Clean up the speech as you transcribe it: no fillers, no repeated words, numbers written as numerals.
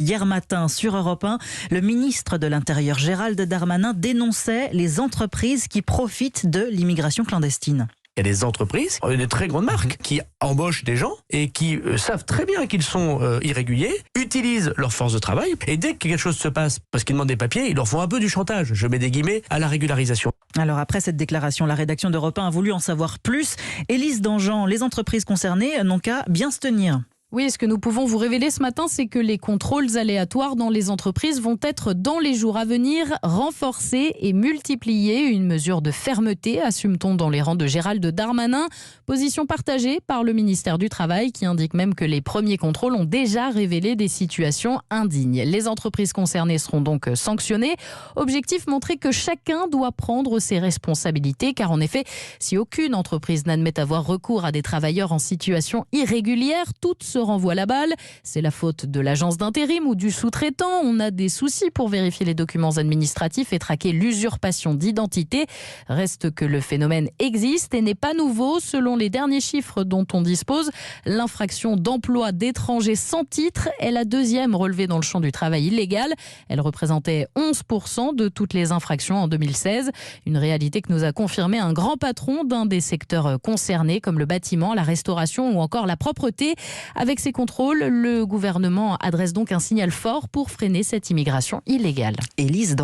Hier matin, sur Europe 1, le ministre de l'Intérieur Gérald Darmanin dénonçait les entreprises qui profitent de l'immigration clandestine. Il y a des entreprises, des très grandes marques, qui embauchent des gens et qui savent très bien qu'ils sont irréguliers, utilisent leur force de travail et dès que quelque chose se passe, parce qu'ils demandent des papiers, ils leur font un peu du chantage, je mets des guillemets, à la régularisation. Alors après cette déclaration, la rédaction d'Europe 1 a voulu en savoir plus. Élise Dangean, les entreprises concernées n'ont qu'à bien se tenir. Oui, ce que nous pouvons vous révéler ce matin, c'est que les contrôles aléatoires dans les entreprises vont être dans les jours à venir renforcés et multipliés. Une mesure de fermeté, assume-t-on dans les rangs de Gérald Darmanin. Position partagée par le ministère du Travail qui indique même que les premiers contrôles ont déjà révélé des situations indignes. Les entreprises concernées seront donc sanctionnées. Objectif, montrer que chacun doit prendre ses responsabilités car en effet, si aucune entreprise n'admet avoir recours à des travailleurs en situation irrégulière, toutes se renvoie la balle. C'est la faute de l'agence d'intérim ou du sous-traitant. On a des soucis pour vérifier les documents administratifs et traquer l'usurpation d'identité. Reste que le phénomène existe et n'est pas nouveau. Selon les derniers chiffres dont on dispose, l'infraction d'emploi d'étrangers sans titre est la deuxième relevée dans le champ du travail illégal. Elle représentait 11% de toutes les infractions en 2016. Une réalité que nous a confirmé un grand patron d'un des secteurs concernés comme le bâtiment, la restauration ou encore la propreté. Avec ces contrôles, le gouvernement adresse donc un signal fort pour freiner cette immigration illégale. Élise